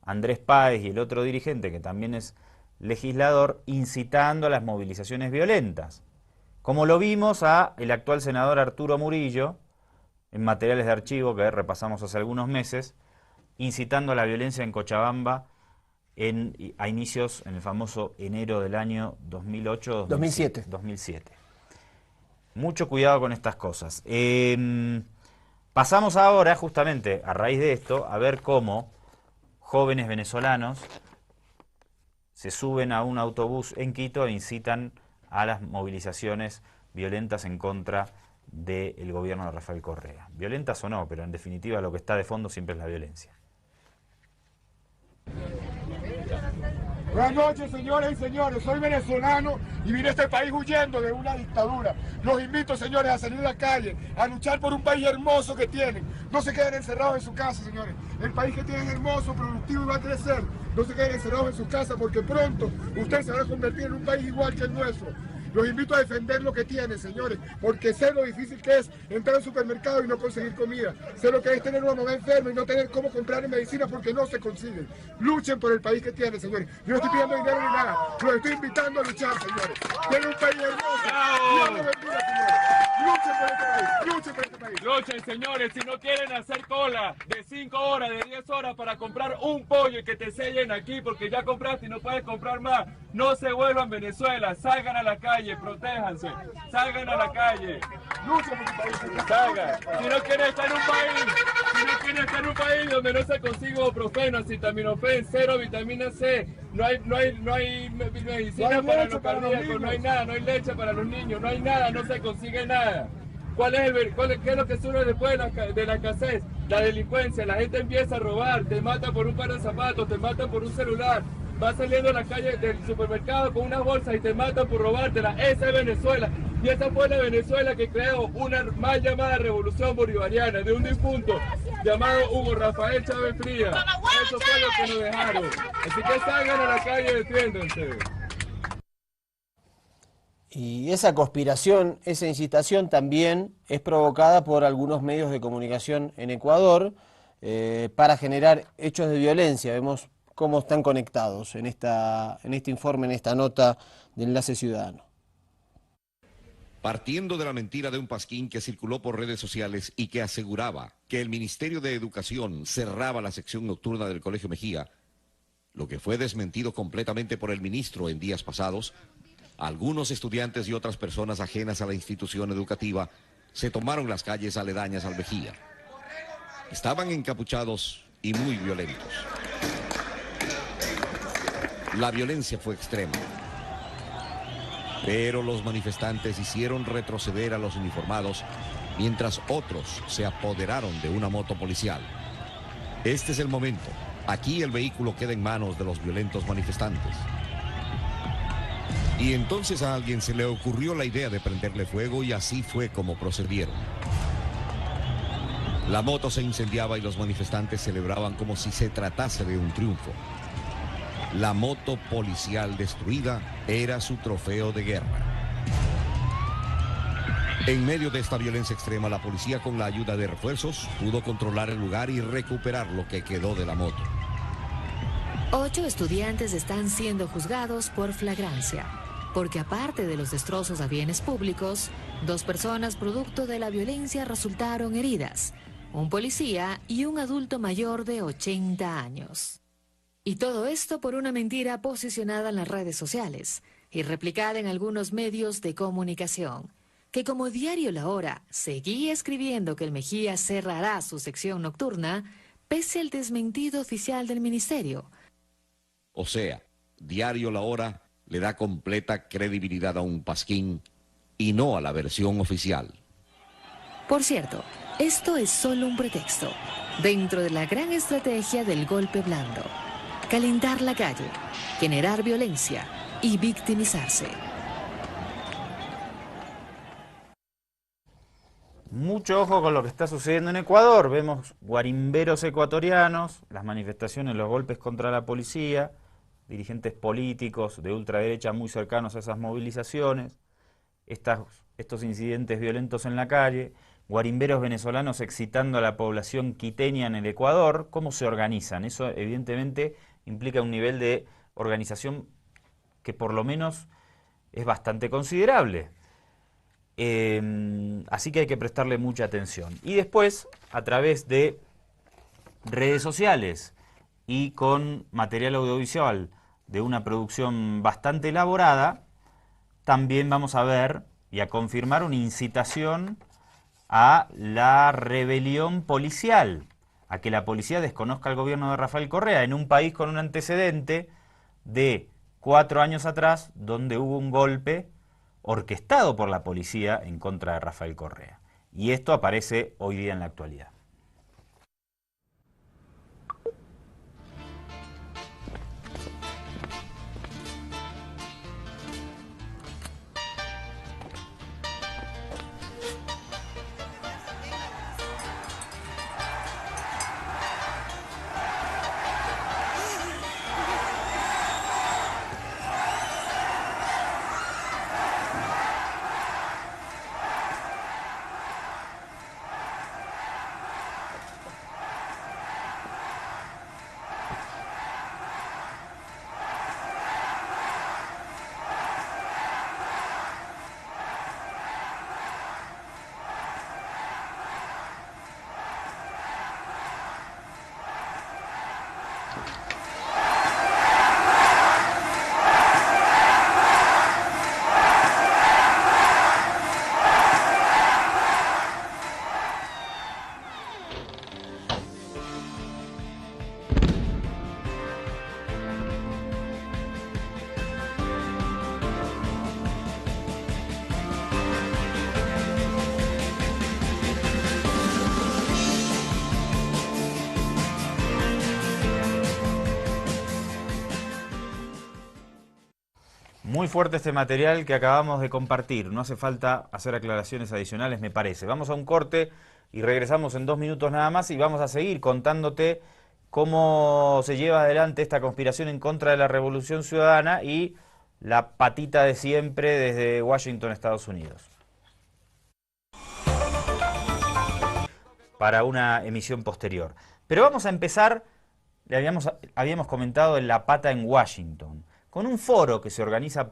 [SPEAKER 2] Andrés Páez y el otro dirigente, que también es legislador incitando a las movilizaciones violentas, como lo vimos a el actual senador Arturo Murillo, en materiales de archivo que repasamos hace algunos meses, incitando a la violencia en Cochabamba a inicios, en el famoso enero del año 2007. Mucho cuidado con estas cosas. Pasamos ahora, justamente a raíz de esto, a ver cómo jóvenes venezolanos se suben a un autobús en Quito e incitan a las movilizaciones violentas en contra del gobierno de Rafael Correa. Violentas o no, pero en definitiva lo que está de fondo siempre es la violencia.
[SPEAKER 1] Buenas noches, señores y señores. Soy venezolano y vine a este país huyendo de una dictadura. Los invito, señores, a salir a la calle, a luchar por un país hermoso que tienen. No se queden encerrados en su casa, señores. El país que tienen es hermoso, productivo y va a crecer. No se queden encerrados en su casa porque pronto usted se va a convertir en un país igual que el nuestro. Los invito a defender lo que tienen, señores, porque sé lo difícil que es entrar al supermercado y no conseguir comida. Sé lo que es tener una mamá enferma y no tener cómo comprar medicinas porque no se consiguen. Luchen por el país que tienen, señores. Yo no estoy pidiendo dinero ni nada. Los estoy invitando a luchar, señores. Tienen un país hermoso. Dios los bendiga, señores. Luchen por este país. Luchen por este país.
[SPEAKER 5] Luchen, señores. Si no quieren hacer cola de 5 horas, de 10 horas para comprar un pollo y que te sellen aquí porque ya compraste y no puedes comprar más, no se vuelvan a Venezuela. Salgan a la calle. Protéjanse, salgan a la calle, luchen por su país, salgan. Si no quieren estar en un país, donde no se consigue ibuprofeno, acetaminofén, cero vitamina C, no hay medicina para los cardíacos, no hay nada, no hay leche para los niños, no hay nada, no se consigue nada. ¿Qué es lo que surge después de la escasez? La delincuencia, la gente empieza a robar, te matan por un par de zapatos, te matan por un celular. Vas saliendo a la calle del supermercado con unas bolsas y te matan por robártela. Esa es Venezuela. Y esa fue la Venezuela que creó una mal llamada revolución bolivariana de un difunto llamado Hugo Rafael Chávez Frías. Eso fue lo que nos dejaron. Así que salgan a la calle y defiéndanse.
[SPEAKER 3] Y esa conspiración, esa incitación también es provocada por algunos medios de comunicación en Ecuador para generar hechos de violencia. Vemos cómo están conectados en este informe, en esta nota de Enlace Ciudadano.
[SPEAKER 4] Partiendo de la mentira de un pasquín que circuló por redes sociales y que aseguraba que el Ministerio de Educación cerraba la sección nocturna del Colegio Mejía, lo que fue desmentido completamente por el ministro en días pasados, algunos estudiantes y otras personas ajenas a la institución educativa se tomaron las calles aledañas al Mejía. Estaban encapuchados y muy violentos. La violencia fue extrema, pero los manifestantes hicieron retroceder a los uniformados mientras otros se apoderaron de una moto policial. Este es el momento. Aquí el vehículo queda en manos de los violentos manifestantes. Y entonces a alguien se le ocurrió la idea de prenderle fuego y así fue como procedieron. La moto se incendiaba y los manifestantes celebraban como si se tratase de un triunfo. La moto policial destruida era su trofeo de guerra. En medio de esta violencia extrema, la policía, con la ayuda de refuerzos, pudo controlar el lugar y recuperar lo que quedó de la moto.
[SPEAKER 6] 8 estudiantes están siendo juzgados por flagrancia, porque aparte de los destrozos a bienes públicos, 2 personas producto de la violencia resultaron heridas, un policía y un adulto mayor de 80 años. Y todo esto por una mentira posicionada en las redes sociales y replicada en algunos medios de comunicación, que como Diario La Hora seguía escribiendo que el Mejía cerrará su sección nocturna, pese al desmentido oficial del ministerio.
[SPEAKER 4] O sea, Diario La Hora le da completa credibilidad a un pasquín y no a la versión oficial.
[SPEAKER 6] Por cierto, esto es solo un pretexto dentro de la gran estrategia del golpe blando. Calentar la calle, generar violencia y victimizarse.
[SPEAKER 2] Mucho ojo con lo que está sucediendo en Ecuador. Vemos guarimberos ecuatorianos, las manifestaciones, los golpes contra la policía, dirigentes políticos de ultraderecha muy cercanos a esas movilizaciones, estos incidentes violentos en la calle, guarimberos venezolanos excitando a la población quiteña en el Ecuador. ¿Cómo se organizan? Eso evidentemente implica un nivel de organización que por lo menos es bastante considerable. Así que hay que prestarle mucha atención. Y después, a través de redes sociales y con material audiovisual de una producción bastante elaborada, también vamos a ver y a confirmar una incitación a la rebelión policial, a que la policía desconozca el gobierno de Rafael Correa, en un país con un antecedente de 4 años atrás, donde hubo un golpe orquestado por la policía en contra de Rafael Correa. Y esto aparece hoy día en la actualidad. Muy fuerte este material que acabamos de compartir. No hace falta hacer aclaraciones adicionales, me parece. Vamos a un corte y regresamos en 2 minutos nada más y vamos a seguir contándote cómo se lleva adelante esta conspiración en contra de la Revolución Ciudadana y la patita de siempre desde Washington, Estados Unidos. Para una emisión posterior. Pero vamos a empezar, habíamos comentado en la pata en Washington, con un foro que se organiza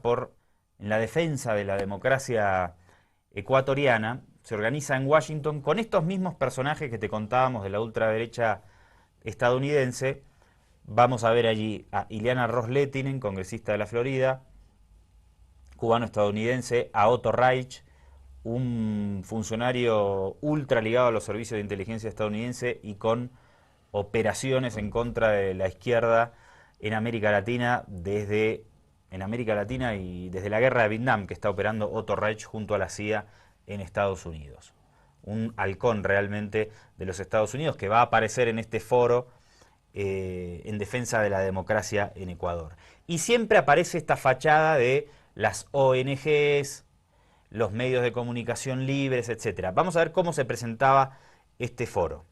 [SPEAKER 2] en la defensa de la democracia ecuatoriana, se organiza en Washington con estos mismos personajes que te contábamos de la ultraderecha estadounidense. Vamos a ver allí a Ileana Ros-Lehtinen, congresista de la Florida, cubano-estadounidense, a Otto Reich, un funcionario ultra ligado a los servicios de inteligencia estadounidense y con operaciones en contra de la izquierda en América Latina y desde la guerra de Vietnam, que está operando Otto Reich junto a la CIA en Estados Unidos. Un halcón realmente de los Estados Unidos que va a aparecer en este foro en defensa de la democracia en Ecuador. Y siempre aparece esta fachada de las ONGs, los medios de comunicación libres, etc. Vamos a ver cómo se presentaba este foro.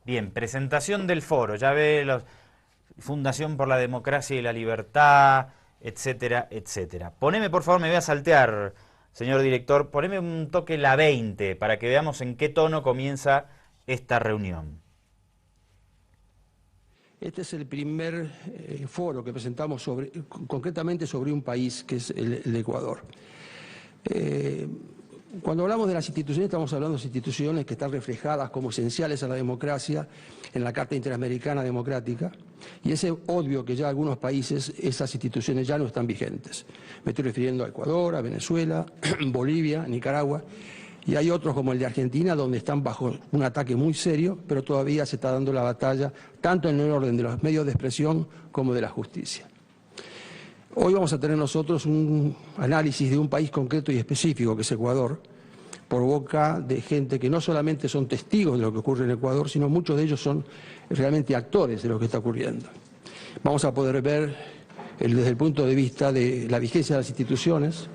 [SPEAKER 2] Bien, presentación del foro, ya ve la Fundación por la Democracia y la Libertad, etcétera, etcétera. Poneme, por favor, me voy a saltear, señor director, poneme un toque la 20 para que veamos en qué tono comienza esta reunión.
[SPEAKER 7] Este es el primer foro que presentamos concretamente sobre un país que es el Ecuador. Cuando hablamos de las instituciones, estamos hablando de instituciones que están reflejadas como esenciales a la democracia en la Carta Interamericana Democrática, y es obvio que ya en algunos países esas instituciones ya no están vigentes. Me estoy refiriendo a Ecuador, a Venezuela, Bolivia, Nicaragua, y hay otros como el de Argentina, donde están bajo un ataque muy serio, pero todavía se está dando la batalla, tanto en el orden de los medios de expresión como de la justicia. Hoy vamos a tener nosotros un análisis de un país concreto y específico, que es Ecuador, por boca de gente que no solamente son testigos de lo que ocurre en Ecuador, sino muchos de ellos son realmente actores de lo que está ocurriendo. Vamos a poder ver desde el punto de vista de la vigencia de las instituciones,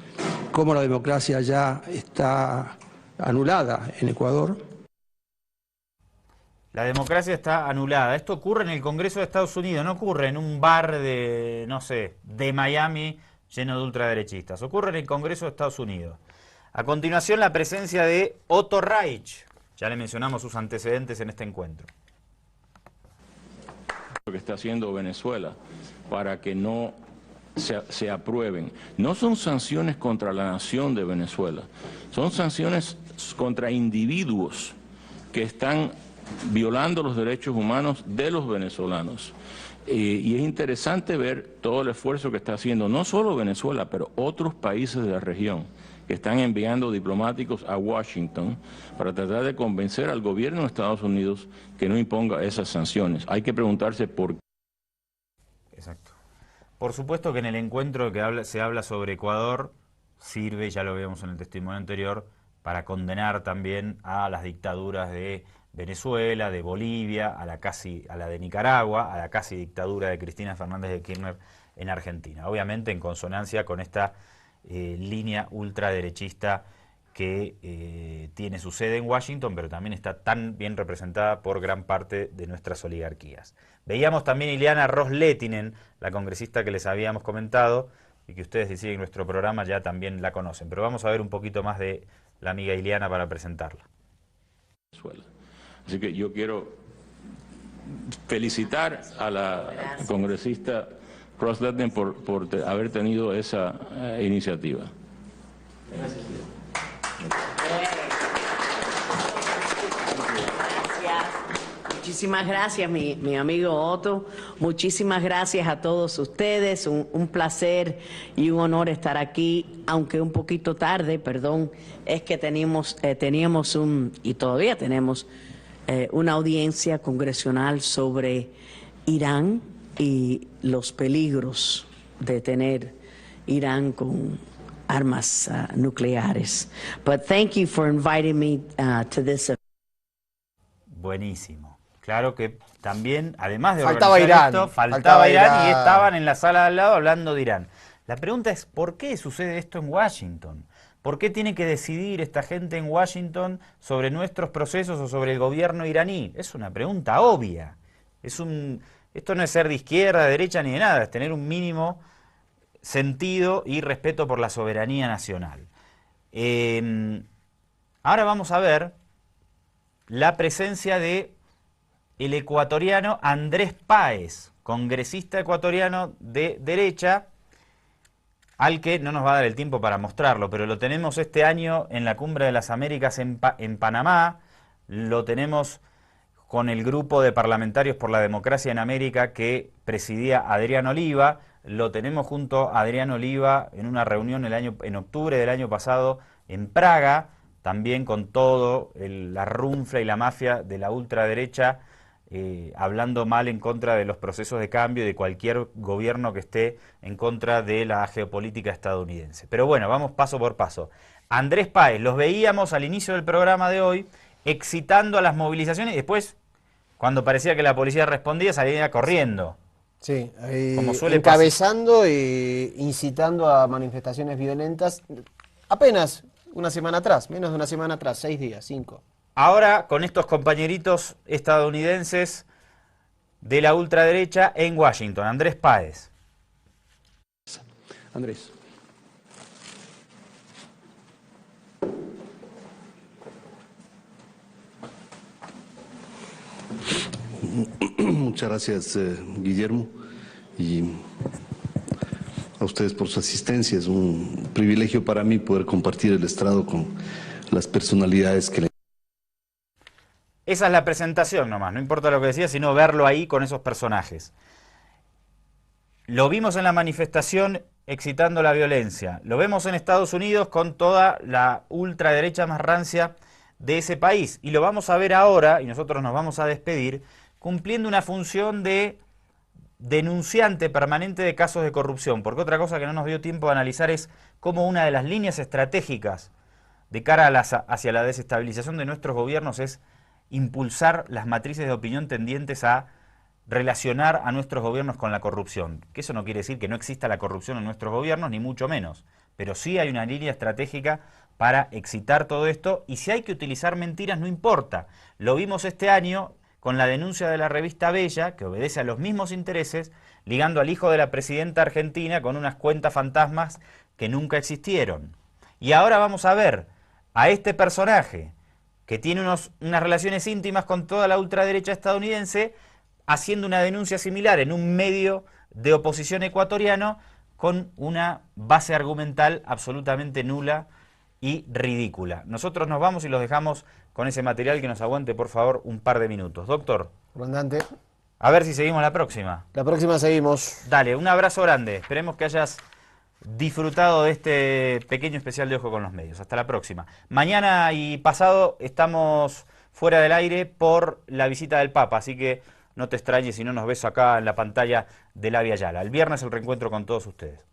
[SPEAKER 7] cómo la democracia ya está anulada en Ecuador.
[SPEAKER 2] La democracia está anulada. Esto ocurre en el Congreso de Estados Unidos, no ocurre en un bar de, no sé, de Miami lleno de ultraderechistas. Ocurre en el Congreso de Estados Unidos. A continuación, la presencia de Otto Reich. Ya le mencionamos sus antecedentes en este encuentro.
[SPEAKER 9] Lo que está haciendo Venezuela para que no se aprueben. No son sanciones contra la nación de Venezuela, son sanciones contra individuos que están violando los derechos humanos de los venezolanos. Y es interesante ver todo el esfuerzo que está haciendo no solo Venezuela, pero otros países de la región que están enviando diplomáticos a Washington para tratar de convencer al gobierno de Estados Unidos que no imponga esas sanciones. Hay que preguntarse por qué.
[SPEAKER 2] Exacto. Por supuesto que en el encuentro que se habla sobre Ecuador sirve, ya lo vimos en el testimonio anterior, para condenar también a las dictaduras de Venezuela, de Bolivia, a la de Nicaragua, a la casi dictadura de Cristina Fernández de Kirchner en Argentina. Obviamente en consonancia con esta línea ultraderechista que tiene su sede en Washington, pero también está tan bien representada por gran parte de nuestras oligarquías. Veíamos también a Ileana Ros-Lehtinen, la congresista que les habíamos comentado, y que ustedes si siguen nuestro programa ya también la conocen. Pero vamos a ver un poquito más de la amiga Ileana para presentarla.
[SPEAKER 9] Así que yo quiero felicitar a la congresista Ros-Lehtinen por haber tenido esa iniciativa.
[SPEAKER 10] Gracias. Muchísimas gracias, mi amigo Otto. Muchísimas gracias a todos ustedes. Un placer y un honor estar aquí, aunque un poquito tarde, perdón. Es que teníamos y todavía tenemos una audiencia congresional sobre Irán y los peligros de tener Irán con armas nucleares. But thank you for inviting me to this event.
[SPEAKER 2] Buenísimo. Claro que también, además de
[SPEAKER 3] faltaba
[SPEAKER 2] organizar
[SPEAKER 3] Irán,
[SPEAKER 2] esto, faltaba Irán y estaban en la sala de al lado hablando de Irán. La pregunta es, ¿por qué sucede esto en Washington? ¿Por qué tiene que decidir esta gente en Washington sobre nuestros procesos o sobre el gobierno iraní? Es una pregunta obvia. Esto no es ser de izquierda, de derecha ni de nada, es tener un mínimo sentido y respeto por la soberanía nacional. Ahora vamos a ver la presencia de el ecuatoriano Andrés Páez, congresista ecuatoriano de derecha, al que no nos va a dar el tiempo para mostrarlo, pero lo tenemos este año en la Cumbre de las Américas en Panamá, lo tenemos con el grupo de parlamentarios por la democracia en América que presidía Adrián Oliva, lo tenemos junto a Adrián Oliva en una reunión en octubre del año pasado en Praga, también con todo la runfla y la mafia de la ultraderecha, hablando mal en contra de los procesos de cambio y de cualquier gobierno que esté en contra de la geopolítica estadounidense. Pero bueno, vamos paso por paso. Andrés Páez, los veíamos al inicio del programa de hoy excitando a las movilizaciones y después, cuando parecía que la policía respondía, salía corriendo.
[SPEAKER 3] Sí,
[SPEAKER 2] como suele
[SPEAKER 3] encabezando e incitando a manifestaciones violentas apenas una semana atrás, menos de una semana atrás, 6 días, 5.
[SPEAKER 2] Ahora con estos compañeritos estadounidenses de la ultraderecha en Washington. Andrés Páez.
[SPEAKER 7] Andrés.
[SPEAKER 12] Muchas gracias, Guillermo, y a ustedes por su asistencia. Es un privilegio para mí poder compartir el estrado con las personalidades que le...
[SPEAKER 2] Esa es la presentación nomás, no importa lo que decía, sino verlo ahí con esos personajes. Lo vimos en la manifestación excitando la violencia, lo vemos en Estados Unidos con toda la ultraderecha más rancia de ese país, y lo vamos a ver ahora, y nosotros nos vamos a despedir, cumpliendo una función de denunciante permanente de casos de corrupción, porque otra cosa que no nos dio tiempo de analizar es cómo una de las líneas estratégicas de cara hacia la desestabilización de nuestros gobiernos es impulsar las matrices de opinión tendientes a relacionar a nuestros gobiernos con la corrupción. Que eso no quiere decir que no exista la corrupción en nuestros gobiernos, ni mucho menos, pero sí hay una línea estratégica para excitar todo esto, y si hay que utilizar mentiras no importa. Lo vimos este año con la denuncia de la revista Bella, que obedece a los mismos intereses, ligando al hijo de la presidenta argentina con unas cuentas fantasmas que nunca existieron. Y ahora vamos a ver a este personaje que tiene unas relaciones íntimas con toda la ultraderecha estadounidense, haciendo una denuncia similar en un medio de oposición ecuatoriano con una base argumental absolutamente nula y ridícula. Nosotros nos vamos y los dejamos con ese material, que nos aguante por favor un par de minutos. Doctor.
[SPEAKER 3] Comandante.
[SPEAKER 2] A ver si seguimos la próxima.
[SPEAKER 3] La próxima seguimos.
[SPEAKER 2] Dale, un abrazo grande. Esperemos que hayas disfrutado de este pequeño especial de Ojo con los Medios. Hasta la próxima. Mañana y pasado estamos fuera del aire por la visita del Papa, así que no te extrañes si no nos ves acá en la pantalla de La Via Yala. El viernes el reencuentro con todos ustedes.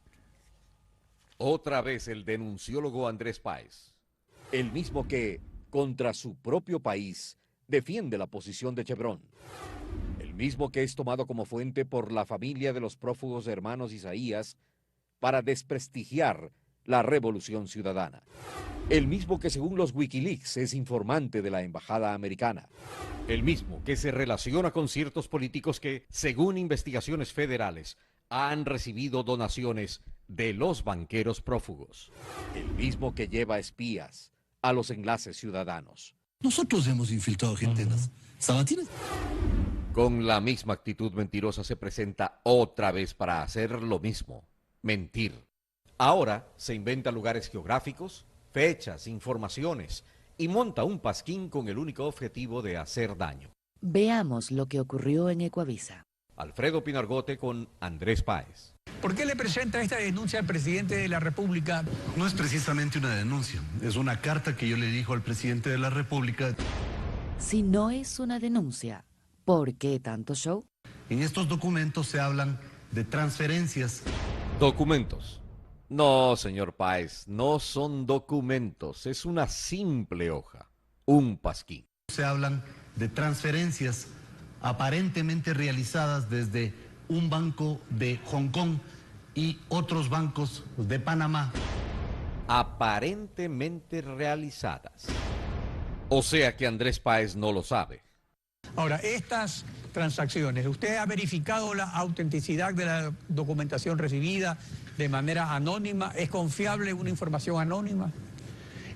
[SPEAKER 4] Otra vez el denunciólogo Andrés Páez, el mismo que, contra su propio país, defiende la posición de Chevron, el mismo que es tomado como fuente por la familia de los prófugos hermanos Isaías para desprestigiar la revolución ciudadana, el mismo que según los Wikileaks es informante de la embajada americana, el mismo que se relaciona con ciertos políticos que, según investigaciones federales, han recibido donaciones de los banqueros prófugos, el mismo que lleva espías a los enlaces ciudadanos.
[SPEAKER 8] Nosotros hemos infiltrado gente en las sabatinas.
[SPEAKER 4] Con la misma actitud mentirosa se presenta otra vez para hacer lo mismo, mentir. Ahora se inventa lugares geográficos, fechas, informaciones y monta un pasquín con el único objetivo de hacer daño.
[SPEAKER 14] Veamos lo que ocurrió en Ecuavisa.
[SPEAKER 4] Alfredo Pinargote con Andrés Páez.
[SPEAKER 15] ¿Por qué le presenta esta denuncia al presidente de la República?
[SPEAKER 8] No es precisamente una denuncia, es una carta que yo le dijo al presidente de la República.
[SPEAKER 14] Si no es una denuncia, ¿por qué tanto show?
[SPEAKER 8] En estos documentos se hablan de transferencias.
[SPEAKER 4] ¿Documentos? No, señor Páez, no son documentos, es una simple hoja, un pasquín.
[SPEAKER 8] Se hablan de transferencias aparentemente realizadas desde un banco de Hong Kong y otros bancos de Panamá.
[SPEAKER 4] Aparentemente realizadas. O sea que Andrés Páez no lo sabe.
[SPEAKER 15] Ahora, estas transacciones, ¿usted ha verificado la autenticidad de la documentación recibida de manera anónima? ¿Es confiable una información anónima?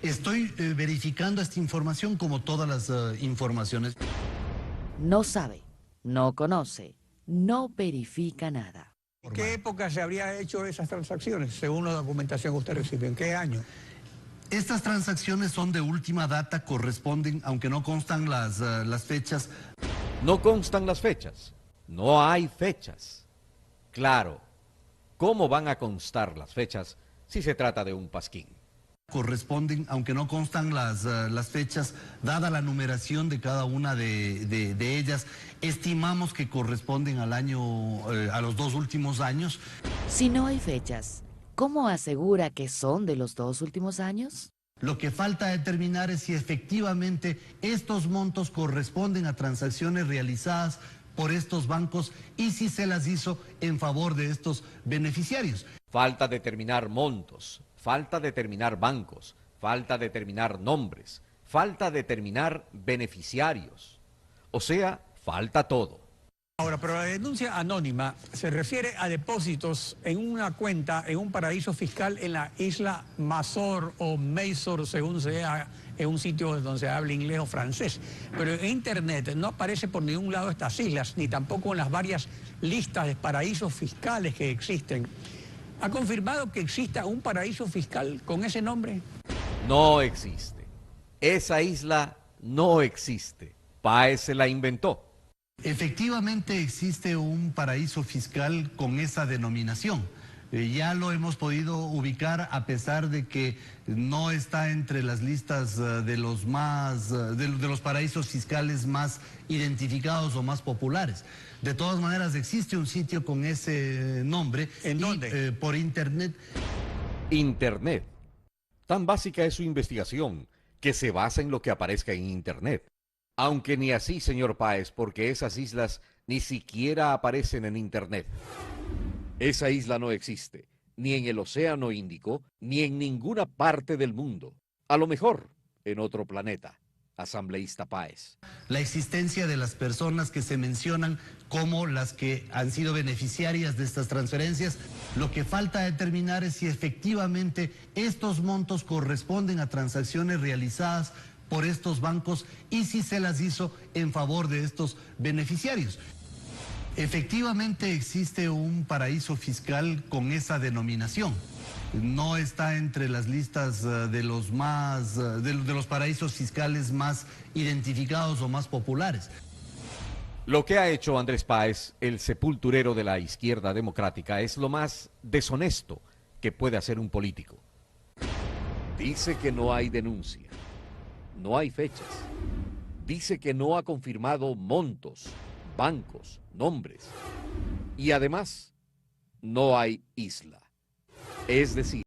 [SPEAKER 8] Estoy verificando esta información como todas las informaciones.
[SPEAKER 14] No sabe, no conoce, no verifica nada.
[SPEAKER 15] ¿En qué época se habría hecho esas transacciones, según la documentación que usted recibió? ¿En qué año?
[SPEAKER 8] Estas transacciones son de última data, corresponden, aunque no constan las fechas.
[SPEAKER 4] No constan las fechas, no hay fechas. Claro, ¿cómo van a constar las fechas si se trata de un pasquín?
[SPEAKER 8] Corresponden, aunque no constan las fechas, dada la numeración de cada una de ellas, estimamos que corresponden al año, a los 2 últimos años.
[SPEAKER 14] Si no hay fechas, ¿cómo asegura que son de los 2 últimos años?
[SPEAKER 8] Lo que falta determinar es si efectivamente estos montos corresponden a transacciones realizadas por estos bancos y si se las hizo en favor de estos beneficiarios.
[SPEAKER 4] Falta determinar montos, falta determinar bancos, falta determinar nombres, falta determinar beneficiarios. O sea, falta todo.
[SPEAKER 15] Ahora, pero la denuncia anónima se refiere a depósitos en una cuenta en un paraíso fiscal en la isla Mazor o Maysor, según sea en un sitio donde se habla inglés o francés. Pero en Internet no aparece por ningún lado estas islas, ni tampoco en las varias listas de paraísos fiscales que existen. ¿Ha confirmado que exista un paraíso fiscal con ese nombre?
[SPEAKER 4] No existe. Esa isla no existe. Páez se la inventó.
[SPEAKER 8] Efectivamente existe un paraíso fiscal con esa denominación. Ya lo hemos podido ubicar a pesar de que no está entre las listas de los paraísos fiscales más identificados o más populares. De todas maneras existe un sitio con ese nombre.
[SPEAKER 15] ¿En dónde?
[SPEAKER 8] Por Internet.
[SPEAKER 4] Internet. Tan básica es su investigación que se basa en lo que aparezca en Internet. Aunque ni así, señor Páez, porque esas islas ni siquiera aparecen en Internet. Esa isla no existe. ni en el Océano Índico, ni en ninguna parte del mundo. A lo mejor en otro planeta. Asambleísta Páez.
[SPEAKER 8] La existencia de las personas que se mencionan como las que han sido beneficiarias de estas transferencias, lo que falta determinar es si efectivamente estos montos corresponden a transacciones realizadas por estos bancos y si se las hizo en favor de estos beneficiarios. Efectivamente existe un paraíso fiscal con esa denominación. No está entre las listas de los paraísos fiscales más identificados o más populares.
[SPEAKER 4] Lo que ha hecho Andrés Páez, el sepulturero de la izquierda democrática, es lo más deshonesto que puede hacer un político. Dice que no hay denuncia, no hay fechas. Dice que no ha confirmado montos, bancos, nombres. Y además, no hay isla. Es decir,